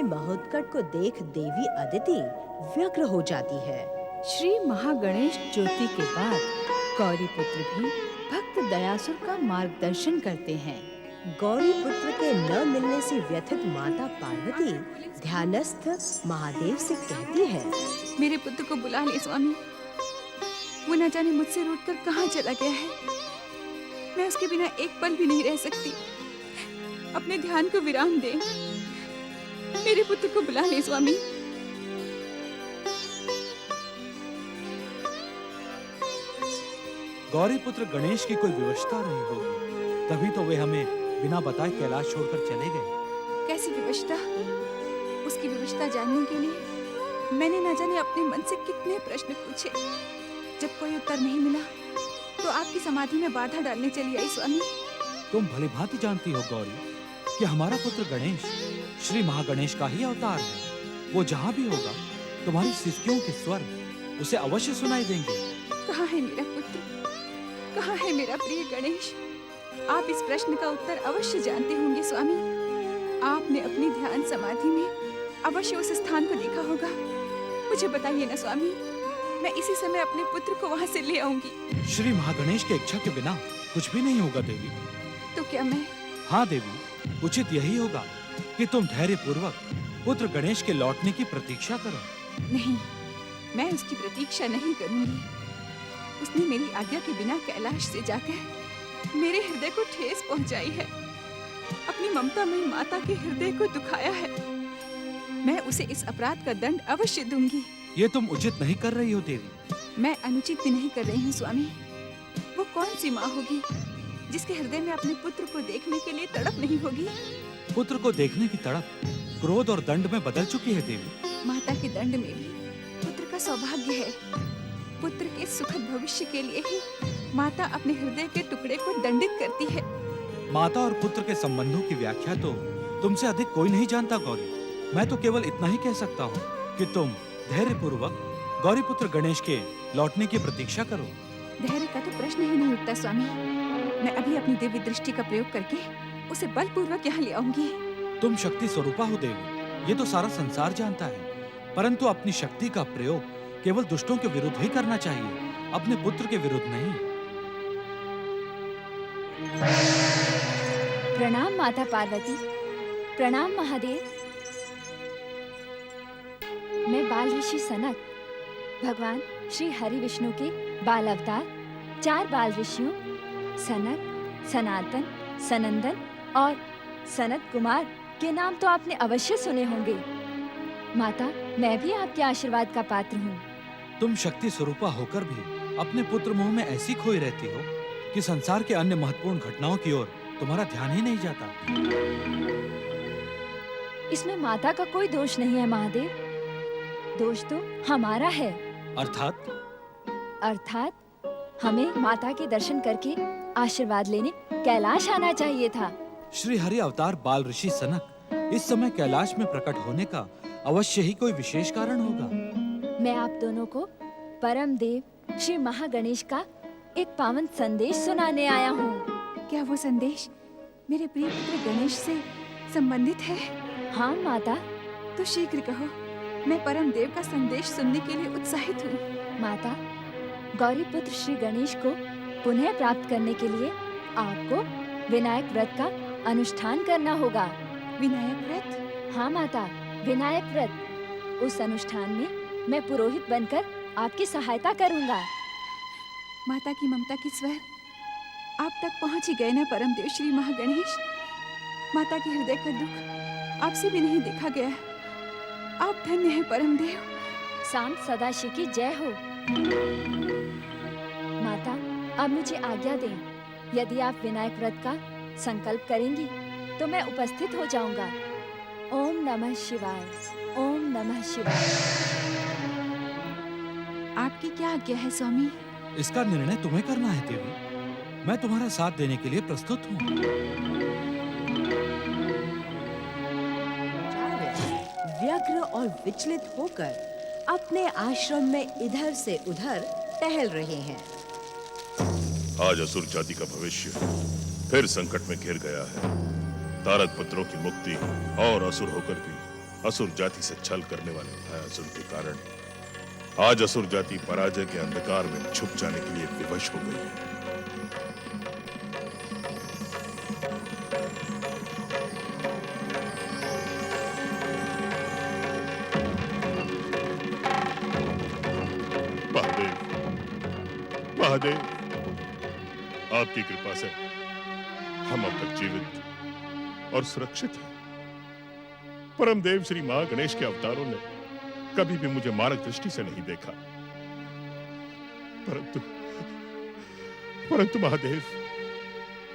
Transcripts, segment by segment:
महोत्कट को देख देवी अदिति व्यग्र हो जाती है। श्री महागणेश ज्योति के बाद गौरी पुत्र भी भक्त दयासुर का मार्गदर्शन करते हैं। गौरी पुत्र के न मिलने से व्यथित माता पार्वती ध्यानस्थ महादेव से कहती है, मेरे पुत्र को बुला ले स्वामी। वो न जाने मुझसे रूठकर कहाँ चला गया है। मैं उसके बिना एक पल भी नहीं रह सकती। अपने ध्यान को विराम दे। मेरे पुत्र को बुला ले स्वामी। गौरी पुत्र गणेश की कोई विवशता रही होगी, तभी तो वे हमें बिना बताए कैलाश छोड़कर चले गए। कैसी विवशता? उसकी विवशता जानने के लिए मैंने न जाने अपने मन से कितने प्रश्न पूछे। जब कोई उत्तर नहीं मिला तो आपकी समाधि में बाधा डालने चली आई स्वामी। तुम भलीभांति जानती हो गौरी कि हमारा पुत्र गणेश श्री महागणेश का ही अवतार है। वो जहाँ भी होगा तुम्हारी सिसकियों के स्वर उसे अवश्य सुनाई देंगे। कहाँ है मेरा पुत्र? कहाँ है मेरा प्रिय गणेश? आप इस प्रश्न का उत्तर अवश्य जानते होंगे स्वामी। आपने अपनी ध्यान समाधि में अवश्य उस स्थान को देखा होगा। मुझे बताइए ना स्वामी, मैं इसी समय अपने पुत्र को वहाँ से ले आऊंगी। श्री महागणेश की इच्छा के बिना कुछ भी नहीं होगा देवी। तो क्या मैं? हाँ देवी, उचित यही होगा कि तुम धैर्य पूर्वक पुत्र गणेश के लौटने की प्रतीक्षा करो। नहीं, मैं उसकी प्रतीक्षा नहीं करूंगी। उसने मेरी आज्ञा के बिना कैलाश से जाकर मेरे हृदय को ठेस पहुंचाई है। अपनी ममतामयी माता के हृदय को दुखाया है। मैं उसे इस अपराध का दंड अवश्य दूंगी। ये तुम उचित नहीं कर रही हो देवी। मैं अनुचित भी नहीं कर रही हूँ स्वामी। वो कौन सी माँ होगी जिसके हृदय में अपने पुत्र को देखने के लिए तड़प नहीं होगी? पुत्र को देखने की तड़प क्रोध और दंड में बदल चुकी है देवी। माता के दंड में भी पुत्र का सौभाग्य है। पुत्र के सुखद भविष्य के लिए ही माता अपने हृदय के टुकड़े को दंडित करती है। माता और पुत्र के संबंधों की व्याख्या तो तुमसे अधिक कोई नहीं जानता गौरी। मैं तो केवल इतना ही कह सकता हूँ कि तुम धैर्य पूर्वक गौरी पुत्र गणेश के लौटने की प्रतीक्षा करो। धैर्य का तो प्रश्न ही नहीं उठता स्वामी। मैं अभी अपनी दिव्य दृष्टि का प्रयोग करके उसे बलपूर्वक यहाँ ले आऊंगी। तुम शक्ति स्वरूपा हो देवी, ये तो सारा संसार जानता है। परंतु अपनी शक्ति का प्रयोग केवल दुष्टों के विरुद्ध ही करना चाहिए, अपने पुत्र के विरुद्ध नहीं। प्रणाम माता पार्वती, प्रणाम महादेव। मैं बाल ऋषि सनक, भगवान श्री हरि विष्णु के बाल अवतार 4 बाल ऋषियों सनक, सनातन, सनंदन और सनत कुमार के नाम तो आपने अवश्य सुने होंगे। माता, मैं भी आपके आशीर्वाद का पात्र हूँ। तुम शक्ति स्वरूपा होकर भी अपने पुत्र मोह में ऐसी खोई रहती हो कि संसार के अन्य महत्वपूर्ण घटनाओं की ओर तुम्हारा ध्यान ही नहीं जाता। इसमें माता का कोई दोष नहीं है महादेव। दोष तो हमारा है। अर्थात हमें माता के दर्शन करके आशीर्वाद लेने कैलाश आना चाहिए था। श्री हरि अवतार बाल ऋषि सनक इस समय कैलाश में प्रकट होने का अवश्य ही कोई विशेष कारण होगा। मैं आप दोनों को परम देव श्री महागणेश का एक पावन संदेश सुनाने आया हूँ। क्या वो संदेश मेरे प्रिय पुत्र गणेश से संबंधित है? हाँ माता। तो शीघ्र कहो, मैं परम देव का संदेश सुनने के लिए उत्साहित हूँ। माता, गौरी पुत्र श्री गणेश को पुनः प्राप्त करने के लिए आपको विनायक व्रत का अनुष्ठान करना होगा। विनायक व्रत? हाँ माता, विनायक व्रत। उस अनुष्ठान में मैं पुरोहित बनकर आपकी सहायता करूंगा। माता की ममता की स्वर आप तक पहुंच ही गए ना परम देव श्री महागणेश। माता के हृदय का दुख आपसे भी नहीं देखा गया। आप धन्य हैं परम देव। सांत सदाशिव की जय हो। माता, अब मुझे आज्ञा दें। यदि आप विनायक व्रत का संकल्प करेंगी तो मैं उपस्थित हो जाऊंगा। ओम नमः शिवाय, ओम नमः शिवाय। आपकी क्या आज्ञा है स्वामी? इसका निर्णय तुम्हें करना है देवी। मैं तुम्हारा साथ देने के लिए प्रस्तुत हूँ। व्यग्र और विचलित होकर अपने आश्रम में इधर से उधर टहल रहे हैं। आज असुर जाति का भविष्य फिर संकट में घिर गया है। तारक पुत्रों की मुक्ति और असुर होकर भी असुर जाति से छल करने वाले भयासुर के कारण आज असुर जाति पराजय के अंधकार में छुप जाने के लिए विवश हो गई है। महादेव, महादेव, आपकी कृपा से हम अब तक जीवित और सुरक्षित हैं। परमदेव श्री महागणेश के अवतारों ने कभी भी मुझे मारक दृष्टि से नहीं देखा, परंतु महादेव,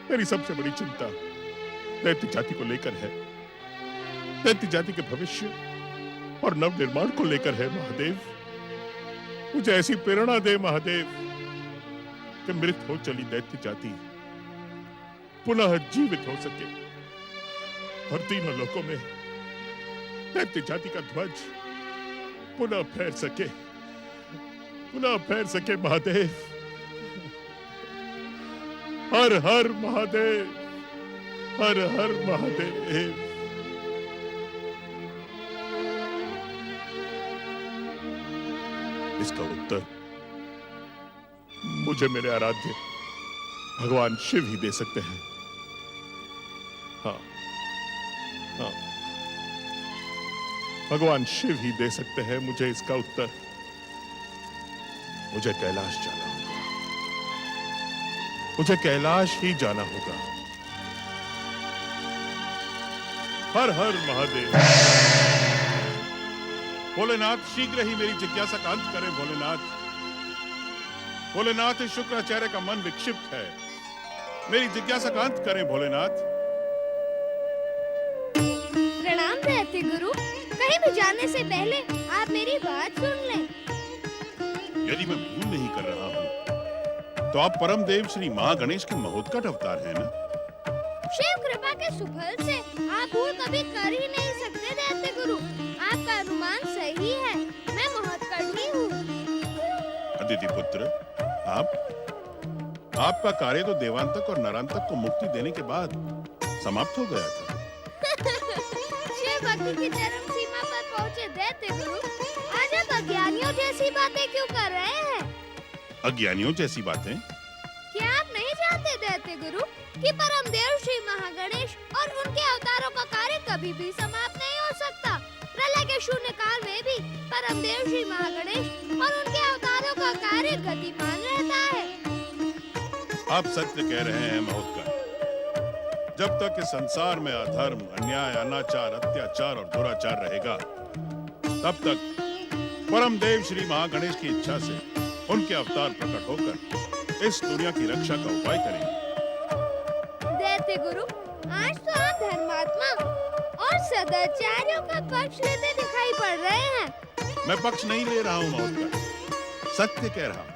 मेरी सबसे बड़ी चिंता दैत्य जाति को लेकर है। दैत्य जाति के भविष्य और नवनिर्माण को लेकर है। महादेव, मुझे ऐसी प्रेरणा दे महादेव कि मृत हो चली दैत्य जाति पुनः जीवित हो सके और तीनों लोकों में दैत्य जाति का ध्वज पुनः फहर सके महादेव। हर हर महादेव, हर हर महादेव। इसका उत्तर मुझे मेरे आराध्य भगवान शिव ही दे सकते हैं। हाँ, हाँ, भगवान शिव ही दे सकते हैं मुझे इसका उत्तर। मुझे कैलाश जाना होगा, मुझे कैलाश ही जाना होगा। हर हर महादेव। भोलेनाथ, शीघ्र ही मेरी जिज्ञासा का अंत करें। भोलेनाथ, भोलेनाथ, शुक्राचार्य का मन विक्षिप्त है, मेरी जिज्ञासा का अंत करें। भोलेनाथ। प्रणाम दैत्य गुरु, कहीं भी जाने से पहले आप मेरी बात सुन लें। यदि मैं भूल नहीं कर रहा हूँ तो आप परमदेव श्री महागणेश के महोत्कट अवतार हैं ना? शिव कृपा के सुफल से आप भूल कभी कर ही नहीं सकते दैत्य गुरु। आपका अनुमान सही है, मैं महोत्कट ही हूँ। अदिति पुत्र, आपका कार्य तो देवांतक और नरांतक को मुक्ति देने के बाद समाप्त हो गया था। शिव भक्ति की चरम सीमा पर पहुँचे दैत्य गुरु, आज आप अज्ञानियों जैसी बातें क्यों कर रहे हैं? अज्ञानियों जैसी बातें? क्या आप नहीं जानते दैत्य गुरु कि परमदेव श्री महागणेश और उनके अवतारों का कार्य कभी भी समाप्त नहीं हो सकता। प्रलय के शून्य काल में भी परमदेव श्री महागणेश और उनके अवतारों का कार्य गतिमान रहता है। आप सत्य कह रहे हैं महोत्कट। जब तक इस संसार में अधर्म, अन्याय, अनाचार, अत्याचार और दुराचार रहेगा, तब तक परमदेव श्री महागणेश की इच्छा से उनके अवतार प्रकट होकर इस दुनिया की रक्षा का उपाय करेंगे। दैत्य गुरु, आज तो आप धर्मात्मा और सदाचारियों का पक्ष लेते दिखाई पड़ रहे हैं। मैं पक्ष नहीं ले रहा हूँ महोत्कट, सत्य कह रहा हूँ।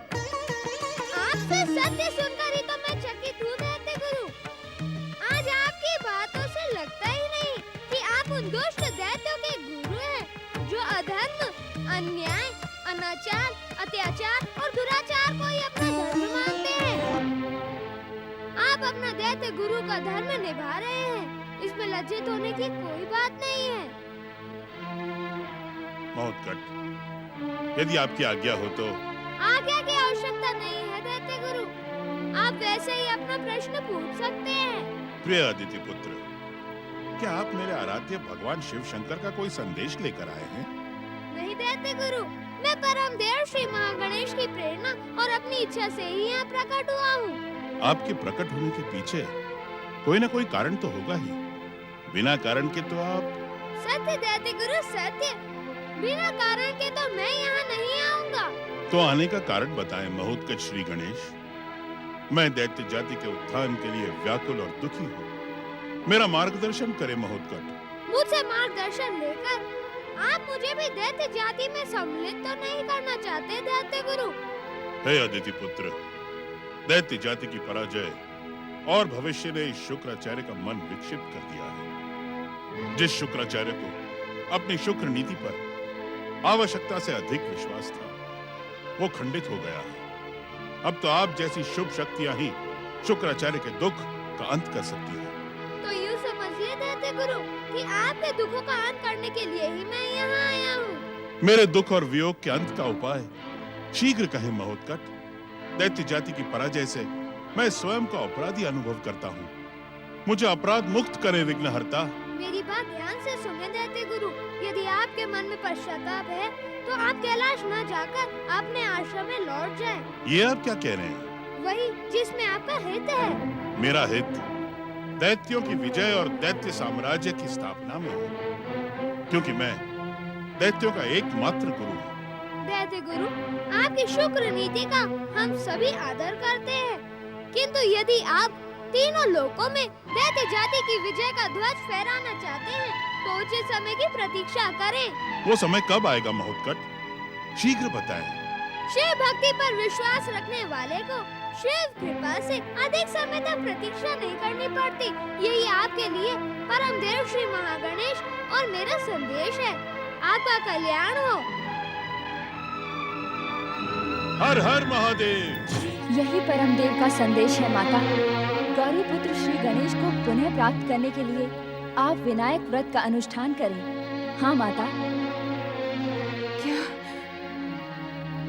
आपसे सत्य सुनकर ही तो मैं चकित हूँ दैत्य गुरु। आज आपकी बातों से लगता ही नहीं कि आप उन दुष्ट दैत्यों के गुरु हैं जो अधर्म, अन्याय, अनाचार, अत्याचार और दुराचार को ही अपना धर्म मानते हैं। आप अपना दैत्य गुरु का धर्म निभा रहे हैं, इसमें लज्जित होने की कोई बात नहीं है। महोत्कट, यदि आपकी आज्ञा हो तो। आज्ञा की आवश्यकता नहीं है दैत्य गुरु, आप वैसे ही अपना प्रश्न पूछ सकते हैं। प्रिय अदिति पुत्र, क्या आप मेरे आराध्य भगवान शिव शंकर का कोई संदेश लेकर आए हैं? नहीं दैत्य गुरु, मैं परमदेव श्री महागणेश की प्रेरणा और अपनी इच्छा से ही यहाँ प्रकट हुआ हूँ। आपके प्रकट होने के पीछे कोई न कोई कारण तो होगा ही। बिना कारण के तो आप। सत्य दैत्य गुरु, सत्य। बिना कारण के तो मैं यहाँ नहीं आऊंगा। तो आने का कारण बताएं महोत्कट श्री गणेश। मैं दैत्य जाति के उत्थान के लिए व्याकुल और दुखी हूँ, मेरा मार्गदर्शन करें महोत्कट। मुझसे मार्गदर्शन लेकर आप मुझे भी दैत्य जाति में सम्मिलित तो नहीं करना चाहते दैत्य गुरु? हे अदिति पुत्र, दैत्य जाति की पराजय और भविष्य ने इस शुक्राचार्य का मन विक्षिप्त कर दिया है। जिस शुक्राचार्य को अपनी शुक्र नीति पर आवश्यकता से अधिक विश्वास था, वो खंडित हो गया है। अब तो आप जैसी शुभ शक्तियां ही शुक्राचार्य के दुख का अंत कर सकती हैं। तो यूँ समझिए दैत्य गुरु कि आपके दुखों का अंत करने के लिए ही मैं यहाँ आया हूँ। मेरे दुख और वियोग के अंत का उपाय शीघ्र कहे महोत्कट। दैत्य जाति की पराजय से मैं स्वयं को अपराधी अनुभव करता हूँ। मुझे अपराध मुक्त करे विघ्नहर्ता। मेरी बात ध्यान से सुने दैत्य गुरु। यदि आपके मन में पश्चाताप है तो आप कैलाश न जाकर अपने आश्रम में लौट जाएं। ये आप क्या कह रहे हैं? वही जिसमें आपका हित है। मेरा हित दैत्यों की विजय और दैत्य साम्राज्य की स्थापना में है, क्योंकि मैं दैत्यों का एकमात्र गुरु हूँ। दैत्य गुरु, आपकी शुक्र नीति का हम सभी आदर करते हैं, किंतु यदि आप तीनों लोकों में दैत्य जाति की विजय का ध्वज फहराना चाहते हैं तो उचित समय की प्रतीक्षा करें। वो समय कब आएगा महोत्कट? शीघ्र बताएं। शिव भक्ति पर विश्वास रखने वाले को शिव कृपा से अधिक समय तक प्रतीक्षा नहीं करनी पड़ती। यही आपके लिए परम देव श्री महागणेश और मेरा संदेश है। आपका कल्याण हो। हर हर महादेव। यही परमदेव का संदेश है माता। गौरी पुत्र श्री गणेश को पुनः प्राप्त करने के लिए आप विनायक व्रत का अनुष्ठान करें। हाँ माता। क्या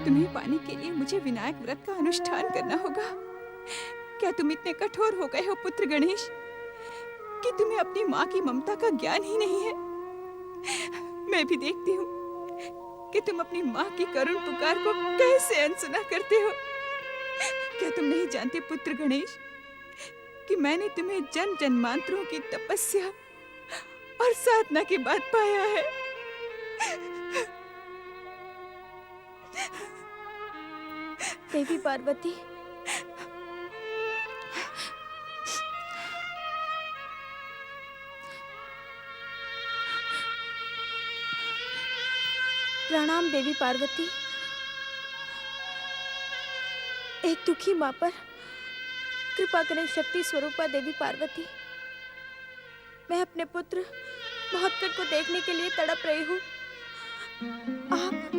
तुम्हें पाने के लिए मुझे विनायक व्रत का अनुष्ठान करना होगा? क्या तुम इतने कठोर हो गए हो पुत्र गणेश कि तुम्हें अपनी माँ की ममता का ज्ञान ही नहीं है? मैं भी देखती हूँ कि तुम अपनी माँ की करुण पुकार को कैसे अनसुना करते हो। क्या तुम नहीं जानते पुत्र गणेश कि मैंने तुम्हें जन्म जन्मांतरों की तपस्या और साधना के बाद पाया है? देवी पार्वती, प्रणाम देवी पार्वती। एक दुखी माँ पर कृपा करें शक्ति स्वरूपा देवी पार्वती। मैं अपने पुत्र महोत्कट को देखने के लिए तड़प रही हूँ। आप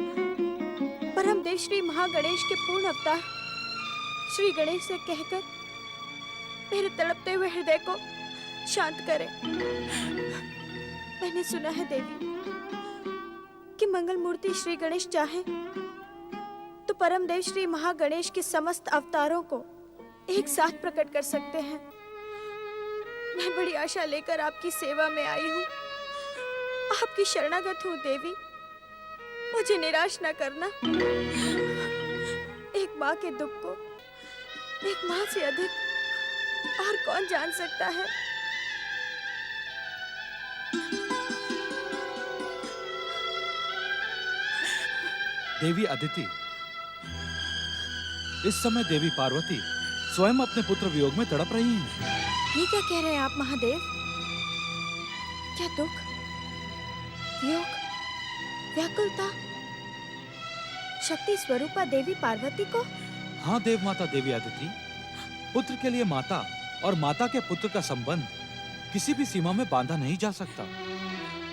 परम देव श्री महागणेश के पूर्ण अवतार श्री गणेश से कहकर मेरे तड़पते हुए हृदय को शांत करें। मैंने सुना है देवी कि मंगल मूर्ति श्री गणेश चाहे तो परम देव श्री महागणेश के समस्त अवतारों को एक साथ प्रकट कर सकते हैं। मैं बड़ी आशा लेकर आपकी सेवा में आई हूँ। आपकी शरणागत हूँ देवी, मुझे निराश न करना। एक माँ के दुख को एक माँ से अधिक और कौन जान सकता है। देवी अदिति, इस समय देवी पार्वती स्वयं अपने पुत्र वियोग में तड़प रही हैं। ये क्या कह रहे हैं आप महादेव? क्या दुख, वियोग, व्याकुलता शक्ति स्वरूपा देवी पार्वती को? हाँ देव माता देवी अदिति, पुत्र के लिए माता और माता के पुत्र का संबंध किसी भी सीमा में बांधा नहीं जा सकता।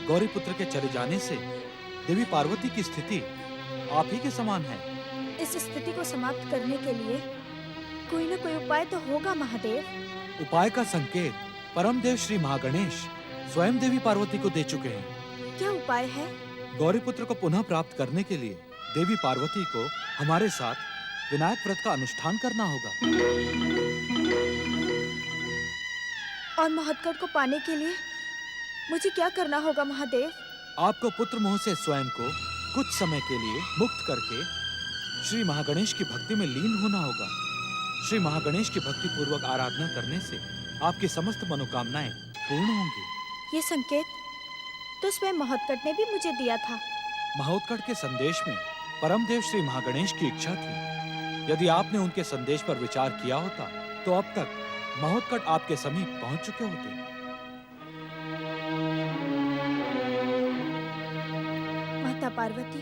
गौरी पुत्र के चले जाने से देवी पार्वती की स्थिति आप ही के समान है। इस स्थिति को समाप्त करने के लिए कोई न कोई उपाय तो होगा महादेव। उपाय का संकेत परम देव श्री महागणेश स्वयं देवी पार्वती को दे चुके हैं। क्या उपाय है? गौरी पुत्र को पुनः प्राप्त करने के लिए देवी पार्वती को हमारे साथ विनायक व्रत का अनुष्ठान करना होगा। और महोत्कट को पाने के लिए मुझे क्या करना होगा महादेव? आपको पुत्र मोह से स्वयं को कुछ समय के लिए मुक्त करके श्री महागणेश की भक्ति में लीन होना होगा। श्री महागणेश की भक्ति पूर्वक आराधना करने से आपकी समस्त मनोकामनाएं पूर्ण होंगी। ये संकेत तो स्वयं महोत्कट ने भी मुझे दिया था। महोत्कट के संदेश में परम देव श्री महागणेश की इच्छा थी। यदि आपने उनके संदेश पर विचार किया होता तो अब तक महोत्कट आपके समीप पहुंच चुके होते। माता पार्वती,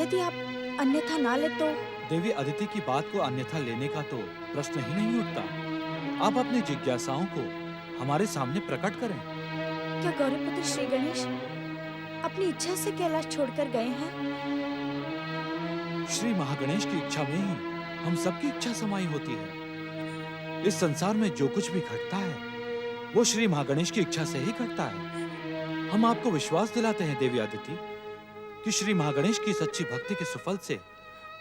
यदि आप अन्यथा ना ले तो? देवी अदिति की बात को अन्यथा लेने का तो प्रश्न ही नहीं उठता। आप अपनी जिज्ञासाओं को हमारे सामने प्रकट करें। क्या गौरीपुत्र श्री गणेश अपनी इच्छा से कैलाश छोड़कर गए हैं? श्री महागणेश की इच्छा में ही हम सबकी इच्छा समाई होती है। इस संसार में जो कुछ भी घटता है वो श्री महागणेश की इच्छा से ही घटता है। हम आपको विश्वास दिलाते हैं देवी अदिति कि श्री महागणेश की सच्ची भक्ति के सुफल से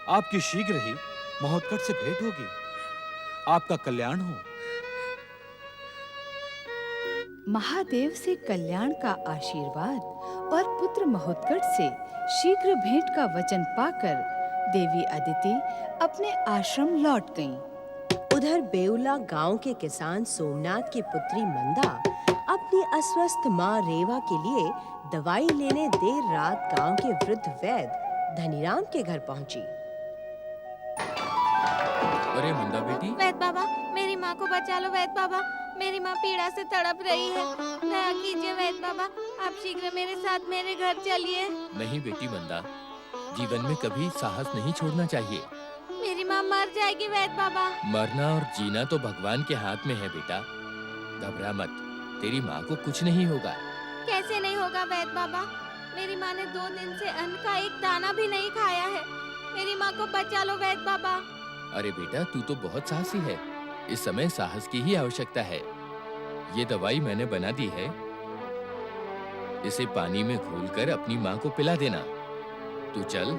आपकी शीघ्र ही महोत्कट से भेंट होगी। आपका कल्याण हो। महादेव से कल्याण का आशीर्वाद और पुत्र महोत्कट से शीघ्र भेंट का वचन पाकर देवी अदिति अपने आश्रम लौट गईं। उधर बेउला गांव के किसान सोमनाथ की पुत्री मंदा अपनी अस्वस्थ माँ रेवा के लिए दवाई लेने देर रात गांव के वृद्ध वैद्य धनीराम के घर पहुंची। अरे मंदा बेटी, वैद्य बाबा, मेरी माँ को बचा लो वैद्य बाबा, मेरी माँ पीड़ा से तड़प रही है। दया कीजिए वैद्य बाबा, आप शीघ्र मेरे साथ मेरे घर चलिए। नहीं बेटी मंदा, जीवन में कभी साहस नहीं छोड़ना चाहिए। मेरी माँ मर जाएगी वैद्य बाबा। मरना और जीना तो भगवान के हाथ में है बेटा, घबरा मत, तेरी माँ को कुछ नहीं होगा। कैसे नहीं होगा वैद्य बाबा? मेरी माँ ने 2 दिन से अन्न का एक दाना भी नहीं खाया है। मेरी माँ को बचा लो वैद्य बाबा। अरे बेटा, तू तो बहुत साहसी है, इस समय साहस की ही आवश्यकता है। ये दवाई मैंने बना दी है, इसे पानी में घोलकर अपनी माँ को पिला देना। तू चल,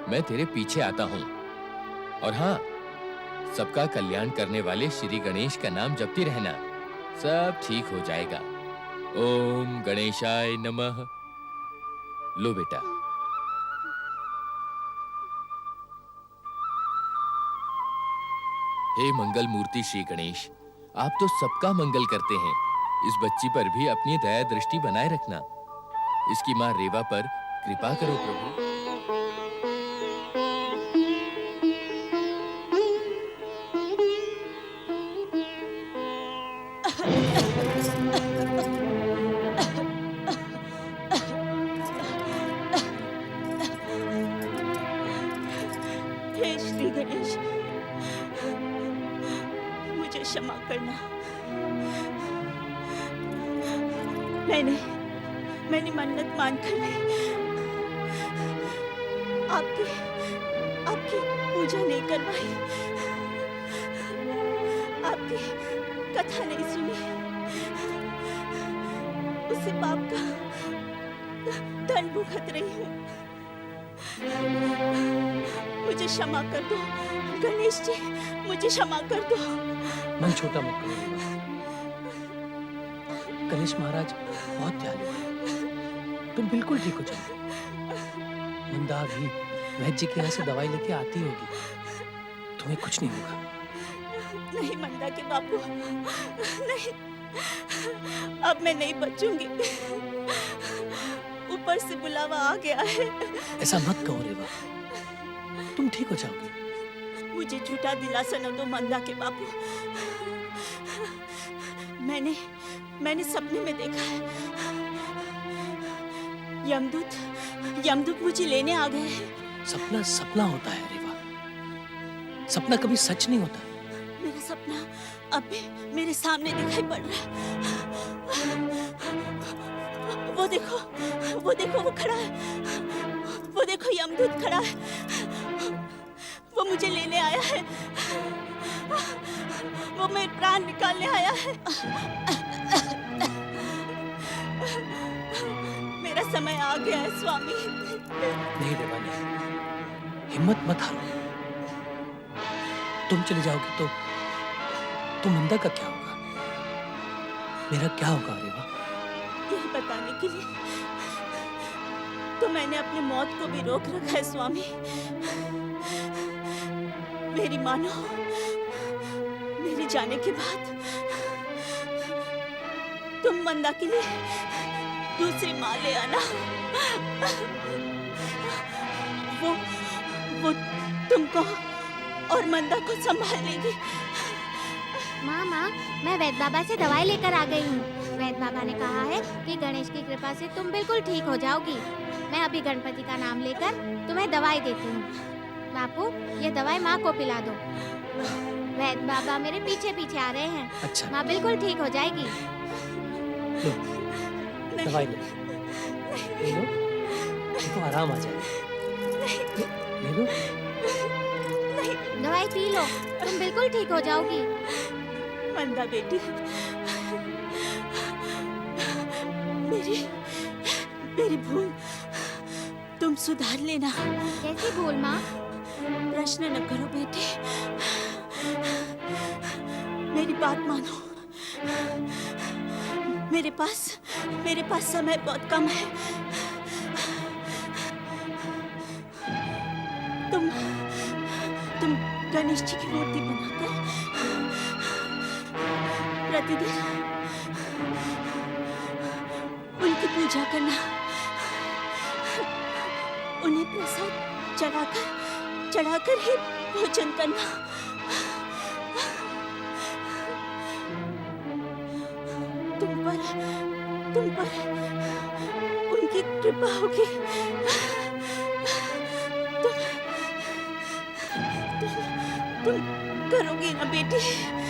मैं तेरे पीछे आता हूँ। और हाँ, सबका कल्याण करने वाले श्री गणेश का नाम जपती रहना, सब ठीक हो जाएगा। ओम गणेशाय नमः। लो बेटा। हे मंगल मूर्ति श्री गणेश, आप तो सबका मंगल करते हैं। इस बच्ची पर भी अपनी दया दृष्टि बनाए रखना। इसकी माँ रेवा पर कृपा करो प्रभु। हे श्री गणेश, मुझे क्षमा करना। मैंने मन्नत मानकर आपकी पूजा नहीं करवाई, आपकी कथा नहीं सुनी, उसी पाप का दंड भुगत रही हूँ। मुझे क्षमा कर दो गणेश जी, मुझे क्षमा कर दो। मन छोटा मत करो। गणेश महाराज बहुत दयालु है, तुम बिल्कुल ठीक हो जाओ। मंदा भी वैद्य जी के यहाँ से दवाई लेके आती होगी, तुम्हें कुछ नहीं होगा। नहीं मंदा के बापू, नहीं, अब मैं नहीं बचूंगी। ऊपर से बुलावा आ गया है। ऐसा मत कहो रेवा, तुम ठीक हो जाओगी। मुझे झूठा दिलासा न दो मंदा के बापू। मैंने सपने में देखा है, यमदूत मुझे लेने आ गए हैं। सपना सपना होता है रेवा, सपना कभी सच नहीं होता। मेरा सपना अब भी मेरे सामने दिखाई पड़ रहा है। वो देखो वो खड़ा है, वो देखो यमदूत खड़ा है, वो मुझे लेने आया है, वो मेरे प्राण निकालने आया है। मेरा समय आ गया है स्वामी। नहीं रेवा नहीं, हिम्मत मत हारो। तुम चले जाओगी तो मंदा का क्या होगा, मेरा क्या होगा रेवा? यही बताने के लिए तो मैंने अपनी मौत को भी रोक रखा है स्वामी। मेरी मानो, मेरे जाने के बाद तुम मंदा के लिए दूसरी माँ ले आना। वो तुमको और मंदा को संभाल लेगी। माँ, मैं वैद्य बाबा से दवाई लेकर आ गई हूँ। वैद्य बाबा ने कहा है कि गणेश की कृपा से तुम बिल्कुल ठीक हो जाओगी। मैं अभी गणपति का नाम लेकर तुम्हें दवाई देती हूँ। बापू, ये दवाई माँ को पिला दो। वैद्य बाबा मेरे पीछे पीछे आ रहे हैं। अच्छा, माँ बिल्कुल ठीक हो जाएगी। लो दवाई लो, ले लो, देखो आराम आ जाएगा। ले लो। दवाई पी लो, तुम बिल्कुल ठीक हो जाओगी। मंदा बेटी, मेरी भूल तुम सुधार लेना। कैसी भूल माँ? प्रश्न न करो बेटे, मेरी बात मानो। मेरे पास समय बहुत कम है। तुम गणेश जी की मूर्ति बनाकर प्रतिदिन उनकी पूजा करना, उन्हें प्रसाद चढ़ाकर ही भोजन करना। तुम पर उनकी कृपा होगी। तुम करोगी ना बेटी?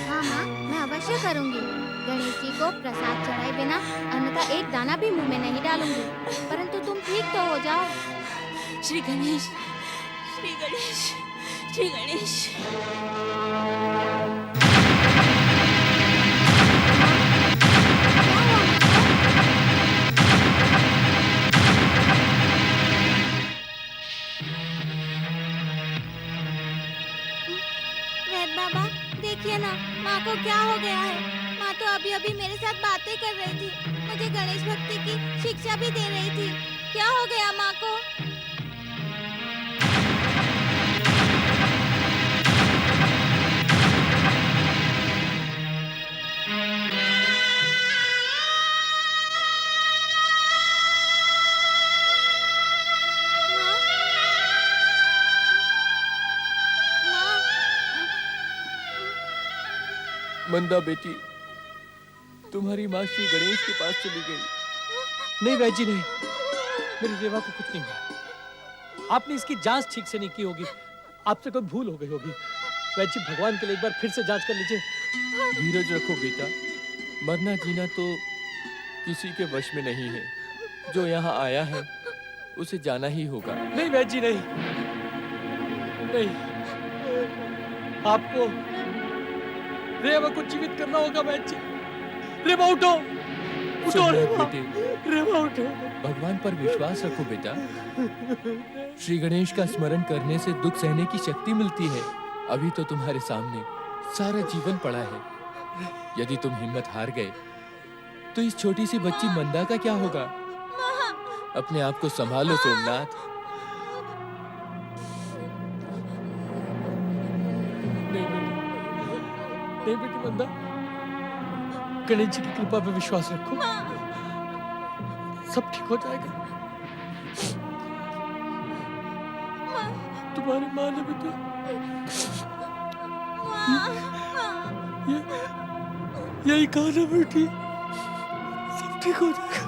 हाँ माँ, मैं अवश्य करूँगी। गणेश जी को प्रसाद चढ़ाए बिना अन्नता एक दाना भी मुंह में नहीं डालूंगी। परंतु तुम ठीक तो हो जाओ। श्री गणेश, श्री गणेश, श्री गणेश। वैद बाबा, देखिए ना, माँ को क्या हो गया है। माँ तो अभी अभी मेरे साथ बातें कर रही थी, मुझे गणेश भक्ति की शिक्षा भी दे रही थी। क्या हो गया माँ को? मंदा बेटी, तुम्हारी माँ श्री गणेश के पास चली गई। नहीं वैद्य जी नहीं, मेरी रेवा को कुछ नहीं हुआ। आपने इसकी जांच ठीक से नहीं की होगी, आपसे कोई भूल हो गई होगी। वैद्य जी, भगवान के लिए एक बार फिर से जांच कर लीजिए। धीरज रखो बेटा, मरना जीना तो किसी के वश में नहीं है। जो यहाँ आया है उसे जाना ही होगा। नहीं वैद्य जी नहीं, नहीं, आपको रेवा को जीवित करना होगा वैद्य जी। रेवा उठो, उठो रेवा, रेवा उठो। भगवान पर विश्वास रखो बेटा। श्री गणेश का स्मरण करने से दुख सहने की शक्ति मिलती है। अभी तो तुम्हारे सामने सारा जीवन पड़ा है। यदि तुम हिम्मत हार गए तो इस छोटी सी बच्ची मंदा का क्या होगा? अपने आप को संभालो सोमनाथ। नहीं बेटी मंदा, गणेश जी की कृपा पे विश्वास रखो, सब ठीक हो जाएगा। तुम्हारी माँ ने बेटा यही कहा ना बेटी, सब ठीक हो जाएगा।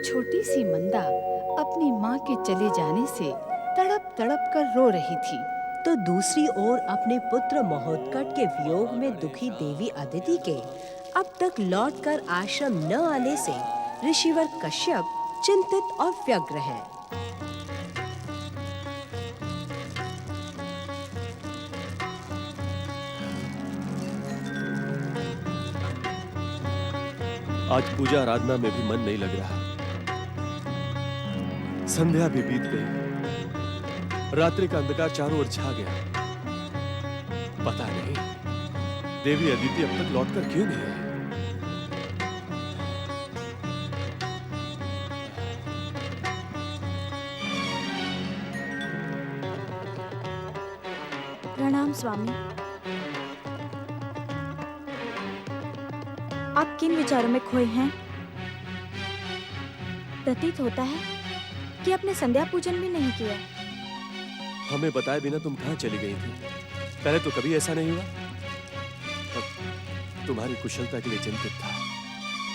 छोटी सी मंदा अपनी माँ के चले जाने से तड़प तड़प कर रो रही थी। तो दूसरी ओर अपने पुत्र महोत्कट के वियोग में दुखी देवी अदिति के अब तक लौटकर आश्रम न आने से ऋषिवर कश्यप चिंतित और व्यग्र हैं। आज पूजा आराधना में भी मन नहीं लग रहा। संध्या भी बीत गई, रात्रि का अंधकार चारों ओर छा गया। पता नहीं देवी अदिति अब तक लौटकर क्यों नहीं आई। प्रणाम स्वामी। आप किन विचारों में खोए हैं? प्रतीत होता है कि आपने संध्या पूजन भी नहीं किया। हमें बताए बिना तुम कहां चली गई थी? पहले तो कभी ऐसा नहीं हुआ। अब तुम्हारी कुशलता के लिए चिंतित था।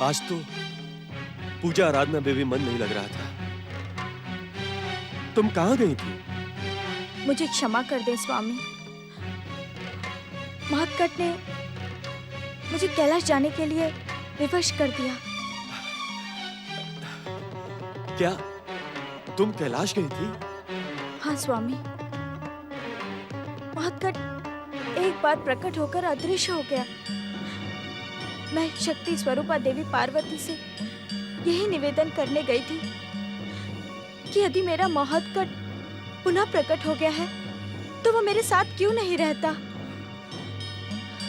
आज तो पूजा आराधना में भी मन नहीं लग रहा था। तुम कहां गई थी? मुझे क्षमा कर दें स्वामी। महत्कट ने मुझे कैलाश जाने के लिए विवश कर दिया। क्या तुम कैलाश गई थी? हाँ स्वामी। महत्कट एक बार प्रकट होकर अदृश्य हो गया। मैं शक्ति स्वरूपा देवी पार्वती से यही निवेदन करने गई थी कि यदि मेरा महत्कट पुनः प्रकट हो गया है तो वो मेरे साथ क्यों नहीं रहता।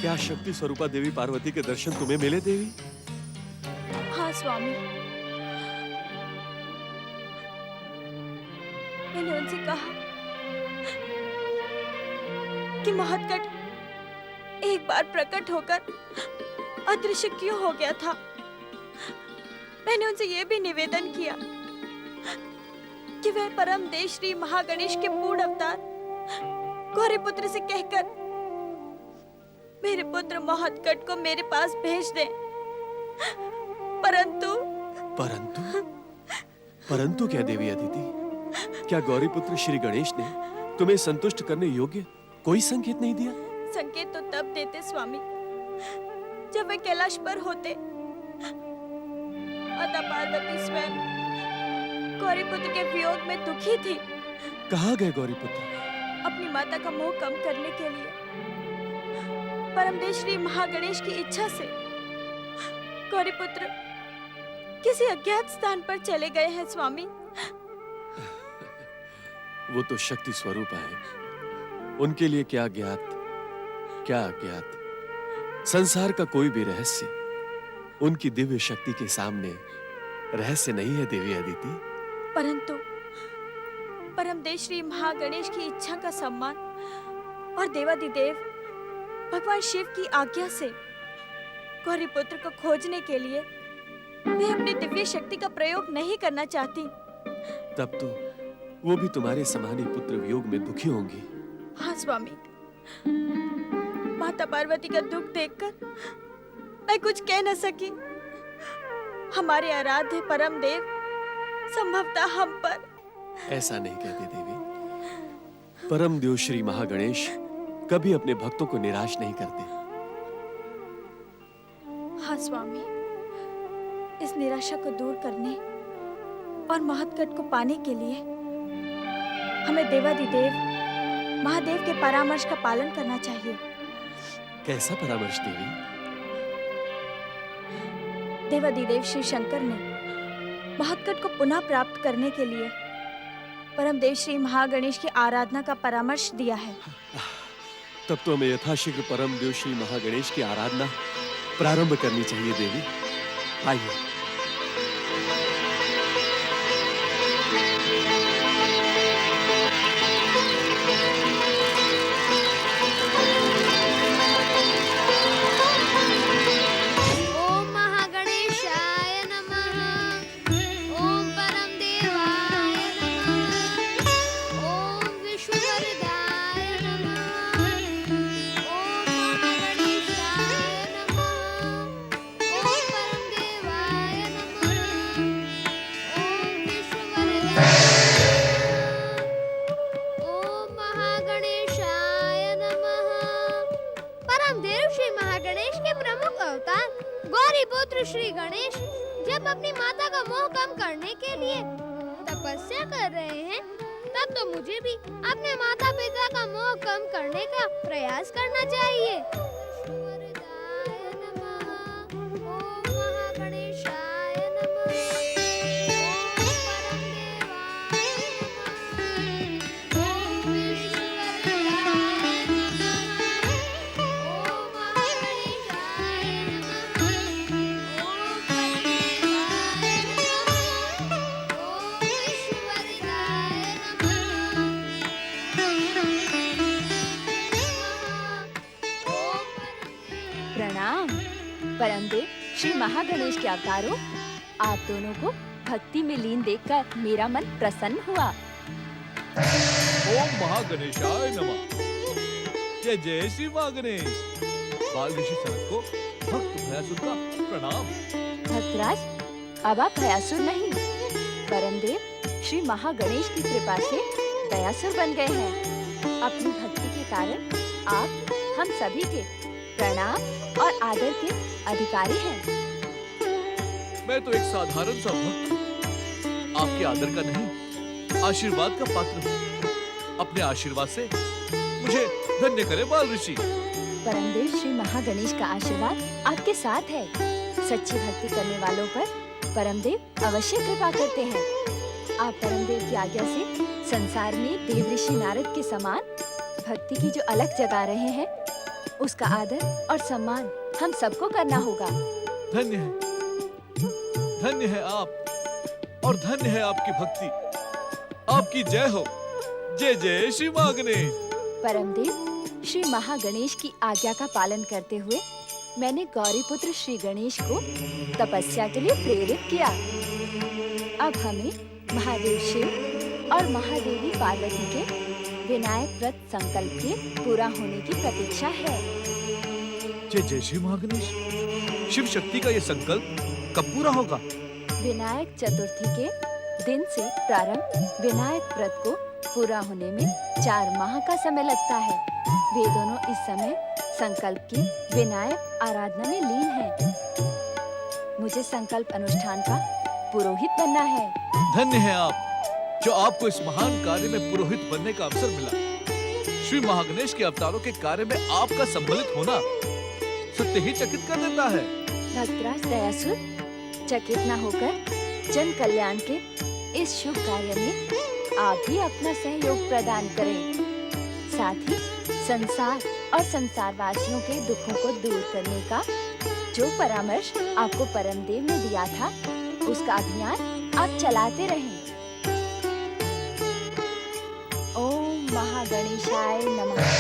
क्या शक्ति स्वरूपा देवी पार्वती के दर्शन तुम्हें मिले देवी? हाँ स्वामी। मैंने उनसे कहा कि महत्कट एक बार प्रकट होकर अदृश्य क्यों हो गया था। मैंने उनसे यह भी निवेदन किया कि वह परम देव श्री महागणेश के पूर्ण अवतार गौरीपुत्र से कहकर मेरे पुत्र महत्कट को मेरे पास भेज दें। परंतु परंतु क्या देवी अदिति? क्या गौरीपुत्र श्री गणेश ने तुम्हें संतुष्ट करने योग्य कोई संकेत नहीं दिया? संकेत तो तब देते स्वामी जब वे कैलाश पर होते। माता पार्वती स्वयं गौरीपुत्र के वियोग में दुखी थी। कहाँ गए गौरीपुत्र? अपनी माता का मोह कम करने के लिए परमदेव श्री महागणेश की इच्छा से गौरीपुत्र किसी अज्ञात स्थान पर चले गए हैं स्वामी। वो तो शक्ति स्वरूपा है, उनके लिए क्या ज्ञात क्या अज्ञात। संसार का कोई भी रहस्य उनकी दिव्य शक्ति के सामने रहस्य नहीं है देवी अदिति। परंतु परमदेव श्री महागणेश की इच्छा का सम्मान और देवादिदेव भगवान शिव की आज्ञा से गौरीपुत्र को खोजने के लिए वे अपनी दिव्य शक्ति का प्रयोग नहीं करना चाहती। तब तो वो भी तुम्हारे समान ही पुत्र वियोग में दुखी होंगी। हाँ स्वामी। माता पार्वती का दुख देखकर मैं कुछ कह न सकी। हमारे आराध्य परम देव संभवतः हम पर। ऐसा नहीं कहते देवी। परम देव श्री महागणेश कभी अपने भक्तों को निराश नहीं करते। हाँ स्वामी। इस निराशा को दूर करने और महत्कट को पाने के लिए हमें देवादिदेव महादेव के परामर्श का पालन करना चाहिए। कैसा परामर्श देवी? देवादिदेव श्री शंकर ने महत्कट को पुनः प्राप्त करने के लिए परमदेव श्री महागणेश की आराधना का परामर्श दिया है। तब तो हमें यथाशीघ्र परम देव श्री महागणेश की आराधना प्रारंभ करनी चाहिए देवी। आइए। ओम महागणेशाय नमः। ओम परमदेवाय नमः। ओम विष्णुवरदाय नमः। ओम महागणेशाय नमः। ओम परमदेवाय नमः। ओम विष्णुवरदाय नमः। ओम महागणेशाय नमः। परमदेव श्री महागणेश के प्रमुख अवतार गौरीपुत्र श्री गणेश जब अपनी माता का मोह कम करने के लिए तपस्या कर रहे हैं, तब तो मुझे भी अपने माता पिता का मोह कम करने का प्रयास करना चाहिए। प्रणाम परमदेव श्री महागणेश के अवतारों, आप दोनों को भक्ति में लीन देखकर मेरा मन प्रसन्न हुआ। ओम महागणेशाय नमः। जय जय श्री महागणेश। बाल ऋषि सनत को भक्त भयासुर का प्रणाम। भक्तराज, अब आप भयासुर नहीं, परमदेव श्री महागणेश की कृपा से दयासुर बन गए हैं। अपनी भक्ति के कारण आप हम सभी के प्रणाम और आदर के अधिकारी हैं। मैं तो एक साधारण सा भक्त हूँ, आपके आदर का नहीं, आशीर्वाद का पात्र हूँ। अपने आशीर्वाद से मुझे धन्य करे बाल ऋषि। परमदेव श्री महागणेश का आशीर्वाद आपके साथ है। सच्ची भक्ति करने वालों पर परमदेव अवश्य कृपा करते हैं। आप परमदेव की आज्ञा से संसार में देव ऋषि नारद के समान भक्ति की जो अलग जगा रहे हैं, उसका आदर और सम्मान हम सबको करना होगा। धन्य है आप और धन्य है आपकी भक्ति। आपकी जय हो। जय जय श्री महागणेश। परमदेव श्री महागणेश की आज्ञा का पालन करते हुए मैंने गौरीपुत्र श्री गणेश को तपस्या के लिए प्रेरित किया। अब हमें महादेव शिव और महादेवी पार्वती के विनायक व्रत संकल्प के पूरा होने की प्रतीक्षा है। जय जय श्री महागणेश। शिव शक्ति का ये संकल्प कब पूरा होगा? विनायक चतुर्थी के दिन से प्रारंभ विनायक व्रत को पूरा होने में 4 माह का समय लगता है। वे दोनों इस समय संकल्प की विनायक आराधना में लीन हैं। मुझे संकल्प अनुष्ठान का पुरोहित बनना है। धन्य है आप, जो आपको इस महान कार्य में पुरोहित बनने का अवसर मिला। श्री महागणेश के अवतारों के कार्य में आपका सम्मिलित होना सत्य ही चकित कर देता है। भक्तराज दयासुर, चकित न होकर जन कल्याण के इस शुभ कार्य में आप भी अपना सहयोग प्रदान करें। साथ ही संसार और संसारवासियों के दुखों को दूर करने का जो परामर्श आपको परमदेव ने दिया था, उसका अभियान आप चलाते रहें। ओम महागणेशाय नमः।